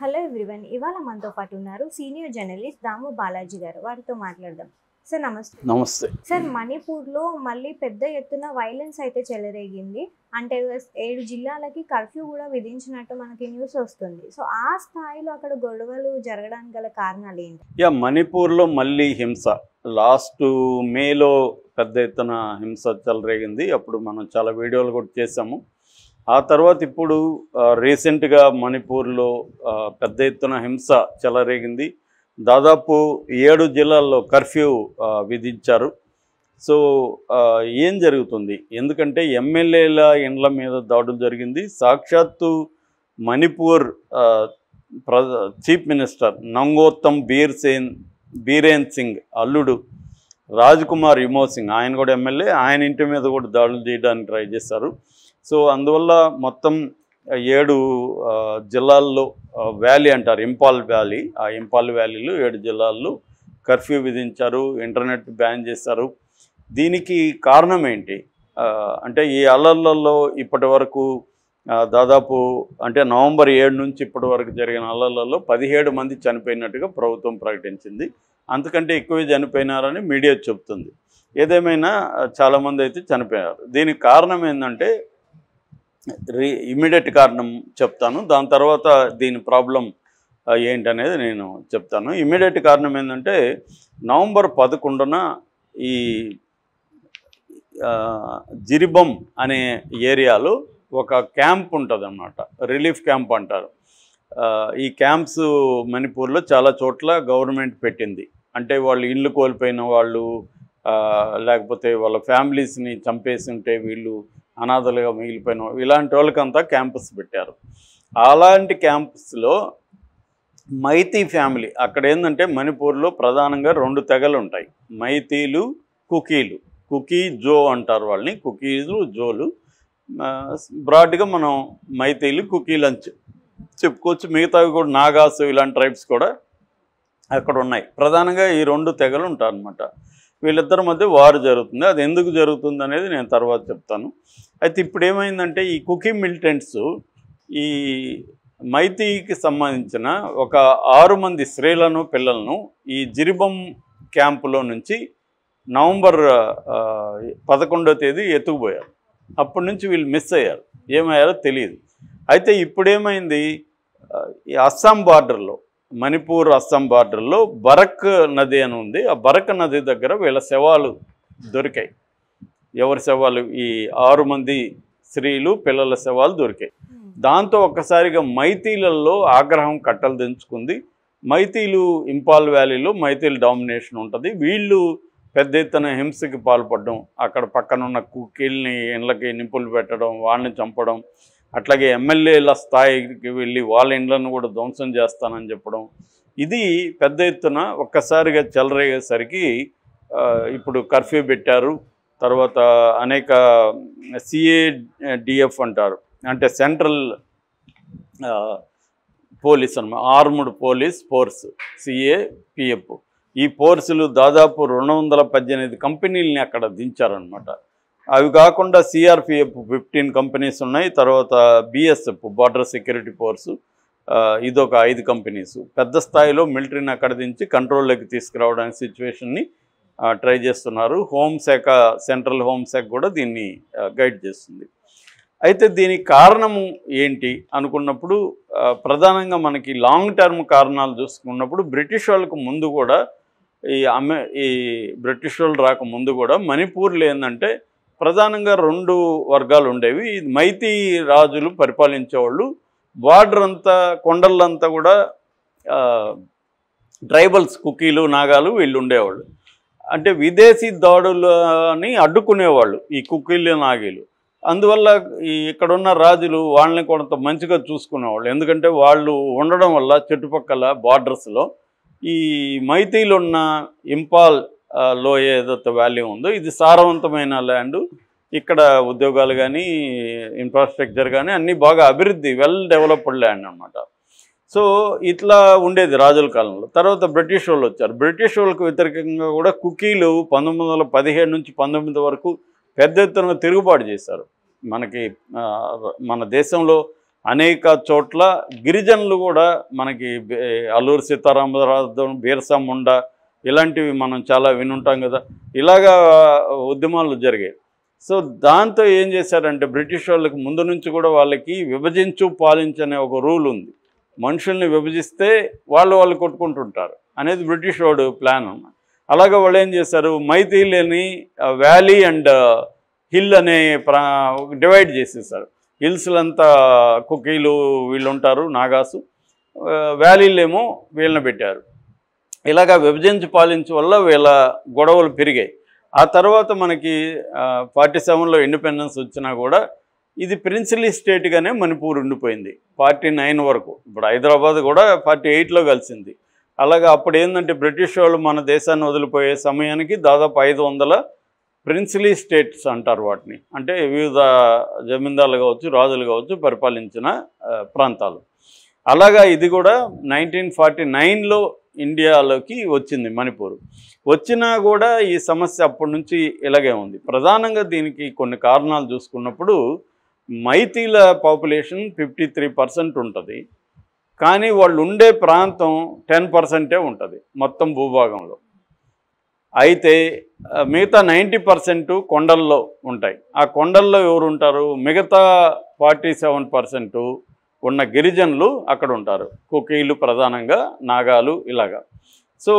Hello everyone, ఇవాళ మనతో పాటు ఉన్నారు సీనియర్ జర్నలిస్ట్ దాము బాలాజీ గారు. వారితో మాట్లాడదాం. సార్ నమస్తే. నమస్తే సార్, మణిపూర్లో మళ్ళీ పెద్ద ఎత్తున వైలెన్స్ అయితే చెలరేగింది. అంటే 7 జిల్లాలకి కర్ఫ్యూ కూడా విధించినట్టు మనకి న్యూస్ వస్తుంది. సో ఆ స్థాయిలో అక్కడ గొడవలు జరగడానికి గల కారణాలు ఏంటి? మణిపూర్లో మళ్ళీ హింస లాస్ట్ మేలో పెద్ద ఎత్తున హింస చెలరేగింది. అప్పుడు మనం చాలా వీడియోలు కూడా చేసాము. ఆ తర్వాత ఇప్పుడు రీసెంట్గా మణిపూర్లో పెద్ద ఎత్తున హింస చెలరేగింది. దాదాపు 7 జిల్లాల్లో కర్ఫ్యూ విధించారు. సో ఏం జరుగుతుంది? ఎందుకంటే ఎమ్మెల్యేల ఇండ్ల మీద దాడులు జరిగింది. సాక్షాత్తు మణిపూర్ చీఫ్ మినిస్టర్ నంగోత్తమ్ బీరేన్ సింగ్ అల్లుడు రాజ్కుమార్ ఇమో సింగ్, ఆయన కూడా ఎమ్మెల్యే, ఆయన ఇంటి మీద కూడా దాడులు చేయడానికి ట్రై చేశారు. సో అందువల్ల మొత్తం 7 జిల్లాల్లో వ్యాలీ అంటారు, ఇంపాల్ వ్యాలీ, ఆ ఇంపాల్ వ్యాలీలో 7 జిల్లాల్లో కర్ఫ్యూ విధించారు, ఇంటర్నెట్ బ్యాన్ చేశారు. దీనికి కారణం ఏంటి అంటే ఈ అల్లర్లలో ఇప్పటి వరకు దాదాపు అంటే నవంబర్ 7 నుంచి ఇప్పటి వరకు జరిగిన అల్లర్లలో 17 మంది చనిపోయినట్టుగా ప్రభుత్వం ప్రకటించింది. అంతకంటే ఎక్కువే చనిపోయినారని మీడియా చెప్తుంది. ఏదేమైనా చాలామంది అయితే చనిపోయారు. దీనికి కారణం ఏంటంటే ఇమ్మీడియట్ కారణం చెప్తాను, దాని తర్వాత దీని ప్రాబ్లం ఏంటనేది నేను చెప్తాను. ఇమ్మీడియట్ కారణం ఏంటంటే నవంబర్ 11న ఈ జిరిబం అనే ఏరియాలో ఒక క్యాంప్ ఉంటుంది అన్నమాట, రిలీఫ్ క్యాంప్ అంటారు. ఈ క్యాంప్స్ మణిపూర్లో చాలా చోట్ల గవర్నమెంట్ పెట్టింది. అంటే వాళ్ళు ఇల్లు కోల్పోయిన వాళ్ళు, లేకపోతే వాళ్ళ ఫ్యామిలీస్ని చంపేసి ఉంటే వీళ్ళు అనాథలుగా మిగిలిపోయిన ఇలాంటి వాళ్ళకంతా క్యాంపస్ పెట్టారు. అలాంటి క్యాంపస్లో మైతీ ఫ్యామిలీ, అక్కడ ఏంటంటే మణిపూర్లో ప్రధానంగా 2 తెగలు ఉంటాయి, మైతీలు, కుకీలు. కుకీ జో అంటారు వాళ్ళని, కుకీలు జోలు. బ్రాడ్గా మనం మైతీలు కుకీలు అని చెప్పుకోవచ్చు. మిగతావి కూడా నాగాసు ఇలాంటి ట్రైబ్స్ కూడా అక్కడ ఉన్నాయి. ప్రధానంగా ఈ 2 తెగలు ఉంటారు అనమాట. వీళ్ళిద్దరి మధ్య వారు జరుగుతుంది. అది ఎందుకు జరుగుతుంది అనేది నేను తర్వాత చెప్తాను. అయితే ఇప్పుడు ఏమైందంటే ఈ కుకీ మిలిటెంట్స్ ఈ మైతీకి సంబంధించిన ఒక 6 మంది స్త్రీలను పిల్లలను ఈ జిరిబం క్యాంపులో నుంచి నవంబర్ 11వ తేదీ ఎత్తుకుపోయారు. అప్పటి నుంచి వీళ్ళు మిస్ అయ్యారు, ఏమయ్యారో తెలియదు. అయితే ఇప్పుడేమైంది, ఈ అస్సాం బార్డర్లో, మణిపూర్ అస్సాం బార్డర్లో బరక్ నది అని ఉంది. ఆ బరక్ నది దగ్గర వీళ్ళ శవాలు దొరికాయి. ఎవరి శవాలు? ఈ 6 మంది స్త్రీలు పిల్లల శవాలు దొరికాయి. దాంతో ఒక్కసారిగా మైతీలలో ఆగ్రహం కట్టలు దించుకుంది. మైతీలు ఇంపాల్ వ్యాలీలో మైతీలు డామినేషన్ ఉంటుంది. వీళ్ళు పెద్ద ఎత్తున హింసకి పాల్పడడం, అక్కడ పక్కనున్న కుక్కీల్ని ఇండ్లకి నింపులు పెట్టడం, వాళ్ళని చంపడం, అట్లాగే ఎమ్మెల్యేల స్థాయికి వెళ్ళి వాళ్ళ ఇండ్లను కూడా ధ్వంసం చేస్తానని చెప్పడం, ఇది పెద్ద ఎత్తున ఒక్కసారిగా చెలరేగేసరికి ఇప్పుడు కర్ఫ్యూ పెట్టారు. తర్వాత అనేక CADF అంటారు, అంటే సెంట్రల్ పోలీస్ అన్నమాట, ఆర్మ్డ్ పోలీస్ ఫోర్స్, CAPF. ఈ ఫోర్సులు దాదాపు 218 కంపెనీలని అక్కడ దించారనమాట. అవి కాకుండా CRPF 15 కంపెనీస్ ఉన్నాయి. తర్వాత BSF బార్డర్ సెక్యూరిటీ ఫోర్సు, ఇదొక 5 కంపెనీస్. పెద్ద స్థాయిలో మిలిటరీని అక్కడ దించి కంట్రోల్లోకి తీసుకురావడానికి సిచ్యువేషన్ని ట్రై చేస్తున్నారు. హోంశాఖ, సెంట్రల్ హోంశాఖ కూడా దీన్ని గైడ్ చేస్తుంది. అయితే దీనికి కారణము ఏంటి అనుకున్నప్పుడు ప్రధానంగా మనకి లాంగ్ టర్మ్ కారణాలు చూసుకున్నప్పుడు బ్రిటిష్ వాళ్ళకు ముందు కూడా ఈ బ్రిటిష్ వాళ్ళు రాకముందు కూడా మణిపూర్లో ఏంటంటే ప్రధానంగా 2 వర్గాలు ఉండేవి. మైతీ రాజులు పరిపాలించేవాళ్ళు. బార్డర్ అంతా, కొండలంతా కూడా ట్రైబల్స్, కుకీలు, నాగాలు వీళ్ళు ఉండేవాళ్ళు. అంటే విదేశీ దాడులని అడ్డుకునేవాళ్ళు ఈ కుకీలు, నాగీలు. అందువల్ల ఇక్కడున్న రాజులు వాళ్ళని కొంత మంచిగా చూసుకునేవాళ్ళు. ఎందుకంటే వాళ్ళు ఉండడం వల్ల చుట్టుపక్కల బార్డర్స్లో ఈ మైతీలు ఉన్న ఇంపాల్ లోయ ఏదైతే వ్యాలీ ఉందో ఇది సారవంతమైన ల్యాండు. ఇక్కడ ఉద్యోగాలు కానీ, ఇన్ఫ్రాస్ట్రక్చర్ కానీ అన్నీ బాగా అభివృద్ధి, వెల్ డెవలప్డ్ ల్యాండ్ అనమాట. సో ఇట్లా ఉండేది రాజుల కాలంలో. తర్వాత బ్రిటిష్ వాళ్ళు వచ్చారు. బ్రిటిష్ వాళ్ళకు వ్యతిరేకంగా కూడా కుకీలు 1917 నుంచి 19 వరకు పెద్ద ఎత్తున తిరుగుబాటు చేశారు. మన దేశంలో అనేక చోట్ల గిరిజనులు కూడా మనకి అల్లూరి సీతారామరాజు, బిర్సా ముండా ఇలాంటివి మనం చాలా వినుంటాం కదా. ఇలాగా ఉద్యమాలు జరిగాయి. సో దాంతో ఏం చేశారంటే బ్రిటిష్ వాళ్ళకి ముందు నుంచి కూడా వాళ్ళకి విభజించు పాలించనే ఒక రూల్ ఉంది. మనుషుల్ని విభజిస్తే వాళ్ళు కొట్టుకుంటుంటారు అనేది బ్రిటిష్ వాడు ప్లాన్ అన్నమాట. అలాగే వాళ్ళు ఏం చేశారు, మైథిలిని వ్యాలీ అండ్ హిల్ అనే డివైడ్ చేసేసారు. హిల్స్లంతా కుకీలు వీళ్ళు ఉంటారు, నాగాసు, వ్యాలీలేమో వీళ్ళని పెట్టారు. ఇలాగా విభజించి పాలించే వల్ల వీళ్ళ గొడవలు పెరిగాయి. ఆ తర్వాత మనకి 47లో ఇండిపెండెన్స్ వచ్చినా కూడా ఇది ప్రిన్సిలీ స్టేట్గానే మణిపూర్ ఉండిపోయింది 49 వరకు. ఇప్పుడు హైదరాబాద్ కూడా 48లో కలిసింది. అలాగా అప్పుడు ఏంటంటే బ్రిటిష్ వాళ్ళు మన దేశాన్ని వదిలిపోయే సమయానికి దాదాపు 500 ప్రిన్సిలీ స్టేట్స్ అంటారు వాటిని. అంటే వివిధ జమీందారులు కావచ్చు, రాజులు కావచ్చు పరిపాలించిన ప్రాంతాలు. అలాగా ఇది కూడా 1949లో ఇండియాలోకి వచ్చింది మణిపూర్. వచ్చినా కూడా ఈ సమస్య అప్పటి నుంచి ఇలాగే ఉంది. ప్రధానంగా దీనికి కొన్ని కారణాలు చూసుకున్నప్పుడు మైతీల పాపులేషన్ 53% ఉంటుంది, కానీ వాళ్ళు ఉండే ప్రాంతం 10%ఏ ఉంటుంది మొత్తం భూభాగంలో. అయితే మిగతా 90% కొండల్లో ఉంటాయి. ఆ కొండల్లో ఎవరు ఉంటారు, మిగతా 47% ఉన్న గిరిజనులు అక్కడ ఉంటారు. కుకీలు ప్రధానంగా, నాగాలు ఇలాగా. సో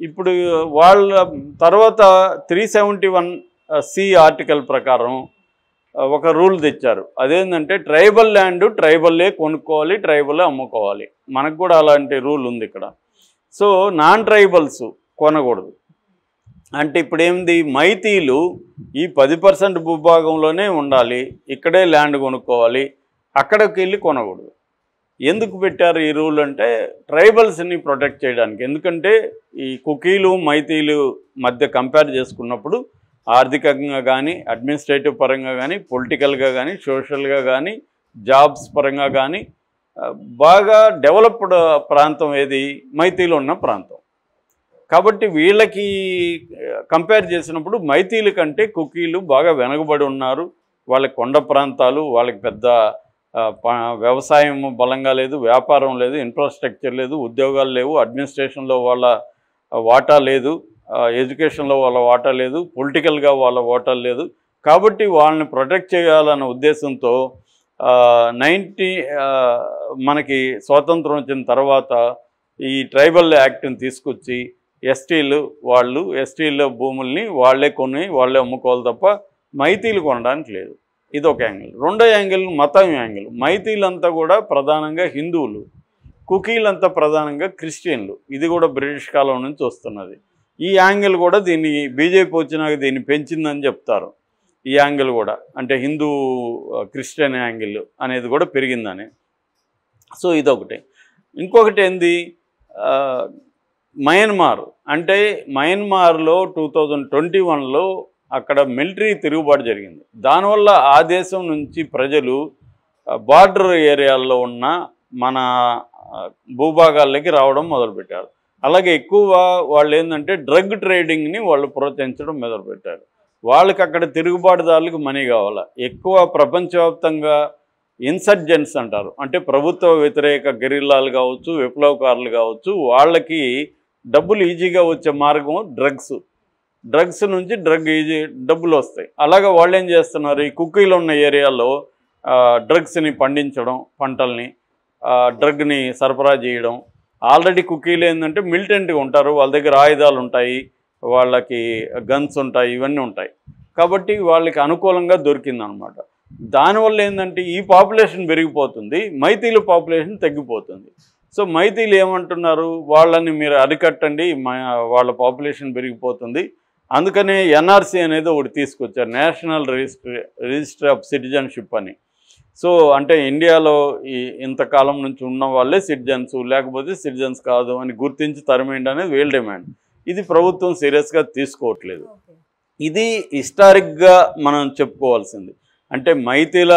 ఇప్పుడు వాళ్ళ తర్వాత 371C ఆర్టికల్ ప్రకారం ఒక రూల్ తెచ్చారు. అదేంటంటే ట్రైబల్ ల్యాండ్ ట్రైబల్లే కొనుక్కోవాలి, ట్రైబల్లే అమ్ముకోవాలి. మనకు కూడా అలాంటి రూల్ ఉంది ఇక్కడ. సో నాన్ ట్రైబల్స్ కొనకూడదు. అంటే ఇప్పుడు ఏంది, మైతీలు ఈ 10% భూభాగంలోనే ఉండాలి, ఇక్కడే ల్యాండ్ కొనుక్కోవాలి, అక్కడికి వెళ్ళి కొనకూడదు. ఎందుకు పెట్టారు ఈ రూల్ అంటే ట్రైబల్స్ని ప్రొటెక్ట్ చేయడానికి. ఎందుకంటే ఈ కుకీలు మైతీలు మధ్య కంపేర్ చేసుకున్నప్పుడు ఆర్థికంగా కానీ, అడ్మినిస్ట్రేటివ్ పరంగా కానీ, పొలిటికల్గా కానీ, సోషల్గా కానీ, జాబ్స్ పరంగా కానీ బాగా డెవలప్డ్ ప్రాంతం ఏది, మైతీలు ఉన్న ప్రాంతం. కాబట్టి వీళ్ళకి కంపేర్ చేసినప్పుడు మైతీల కంటే కుకీలు బాగా వెనకబడి ఉన్నారు. వాళ్ళకి కొండ ప్రాంతాలు, వాళ్ళకి పెద్ద వ్యవసాయం బలంగా లేదు, వ్యాపారం లేదు, ఇన్ఫ్రాస్ట్రక్చర్ లేదు, ఉద్యోగాలు లేవు, అడ్మినిస్ట్రేషన్లో వాళ్ళ వాటా లేదు, ఎడ్యుకేషన్లో వాళ్ళ వాటా లేదు, పొలిటికల్గా వాళ్ళ వాటా లేదు. కాబట్టి వాళ్ళని ప్రొటెక్ట్ చేయాలన్న ఉద్దేశంతో మనకి స్వాతంత్రం వచ్చిన తర్వాత ఈ ట్రైబల్ యాక్ట్ని తీసుకొచ్చి ఎస్టీల భూముల్ని వాళ్ళే కొని వాళ్ళే అమ్ముకోవాలి తప్ప మైతీలు కొనడానికి లేదు. ఇది ఒక యాంగిల్. రెండో యాంగిల్ మతం యాంగిల్. మైతీలంతా కూడా ప్రధానంగా హిందువులు, కుకీలంతా ప్రధానంగా క్రిస్టియన్లు. ఇది కూడా బ్రిటిష్ కాలం నుంచి వస్తున్నది. ఈ యాంగిల్ కూడా దీన్ని బీజేపీ వచ్చినాక దీన్ని పెంచిందని చెప్తారు. ఈ యాంగిల్ కూడా అంటే హిందూ క్రిస్టియన్ యాంగిల్ అనేది కూడా పెరిగిందని. సో ఇదొకటి. ఇంకొకటి ఏంది, మయన్మార్. అంటే మయన్మార్లో 2021లో అక్కడ మిలిటరీ తిరుగుబాటు జరిగింది. దానివల్ల ఆ దేశం నుంచి ప్రజలు బార్డర్ ఏరియాల్లో ఉన్న మన భూభాగాల్లోకి రావడం మొదలుపెట్టారు. అలాగే ఎక్కువ వాళ్ళు ఏంటంటే డ్రగ్ ట్రేడింగ్ని వాళ్ళు ప్రోత్సహించడం మొదలుపెట్టారు. వాళ్ళకి అక్కడ తిరుగుబాటుదారులకు మనీ కావాలా. ఎక్కువ ప్రపంచవ్యాప్తంగా ఇన్సర్జెంట్స్ అంటారు, అంటే ప్రభుత్వ వ్యతిరేక గెరిల్లాలు కావచ్చు, విప్లవకారులు కావచ్చు, వాళ్ళకి డబ్బులు ఈజీగా వచ్చే మార్గం డ్రగ్స్ నుంచి డబ్బులు వస్తాయి. అలాగే వాళ్ళు ఏం చేస్తున్నారు, ఈ కుకీలు ఉన్న ఏరియాలో డ్రగ్స్ని పండించడం, పంటల్ని డ్రగ్ని సరఫరా చేయడం. ఆల్రెడీ కుకీలు ఏంటంటే మిలిటెంట్గా ఉంటారు, వాళ్ళ దగ్గర ఆయుధాలు ఉంటాయి, వాళ్ళకి గన్స్ ఉంటాయి, ఇవన్నీ ఉంటాయి. కాబట్టి వాళ్ళకి అనుకూలంగా దొరికిందనమాట. దానివల్ల ఏంటంటే ఈ పాపులేషన్ పెరిగిపోతుంది, మైతీల పాపులేషన్ తగ్గిపోతుంది. సో మైతీలు ఏమంటున్నారు, వాళ్ళని మీరు అరికట్టండి, వాళ్ళ పాపులేషన్ పెరిగిపోతుంది. అందుకనే ఎన్ఆర్సీ అనేది ఒకటి తీసుకొచ్చారు, నేషనల్ రిజిస్టర్ ఆఫ్ సిటిజన్షిప్ అని. సో అంటే ఇండియాలో ఇంతకాలం నుంచి ఉన్న వాళ్ళే సిటిజన్స్, లేకపోతే సిటిజన్స్ కాదు అని గుర్తించి తరిమేయండి అనేది వీళ్ళ డిమాండ్. ఇది ప్రభుత్వం సీరియస్గా తీసుకోవట్లేదు. ఇది హిస్టారిక్గా మనం చెప్పుకోవాల్సింది. అంటే మైతీల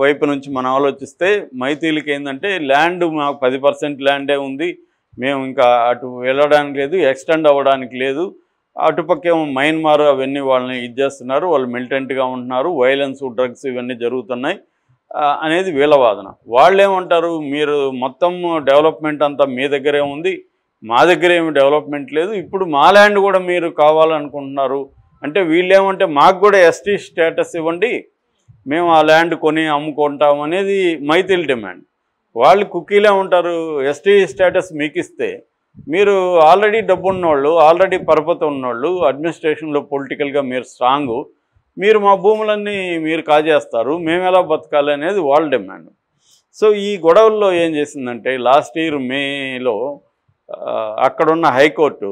వైపు నుంచి మనం ఆలోచిస్తే మైతీలకి ఏంటంటే ల్యాండ్ మాకు 10% ల్యాండే ఉంది, మేము ఇంకా అటు వెళ్ళడానికి లేదు, ఎక్స్టెండ్ అవ్వడానికి లేదు. అటుపక్కేమో మయన్మార్ అవన్నీ వాళ్ళని చేస్తున్నారు, వాళ్ళు మిలిటెంట్గా ఉంటున్నారు, వైలెన్స్ డ్రగ్స్ ఇవన్నీ జరుగుతున్నాయి. అనేది వీళ్ళ వాదన. వాళ్ళు ఏమంటారు, మీరు మొత్తం డెవలప్మెంట్ అంతా మీ దగ్గరే ఉంది, మా దగ్గర ఏమి డెవలప్మెంట్ లేదు, ఇప్పుడు మా ల్యాండ్ కూడా మీరు కావాలనుకుంటున్నారు అంటే వీళ్ళు ఏమంటే మాకు కూడా ఎస్టీ స్టేటస్ ఇవ్వండి, మేము ఆ ల్యాండ్ కొని అమ్ముకుంటాం అనేది మైథిలి డిమాండ్. వాళ్ళు కుక్కీలే ఉంటారు, ఎస్టీ స్టేటస్ మీకు ఇస్తే మీరు ఆల్రెడీ డబ్బు ఉన్నవాళ్ళు, ఆల్రెడీ పరపతి ఉన్నవాళ్ళు, అడ్మినిస్ట్రేషన్లో పొలిటికల్గా మీరు స్ట్రాంగు, మీరు మా భూములన్నీ మీరు కాజేస్తారు, మేము ఎలా బతకాలి అనేది వాళ్ళ డిమాండ్. సో ఈ గొడవల్లో ఏం చేసిందంటే లాస్ట్ ఇయర్ మేలో అక్కడున్న హైకోర్టు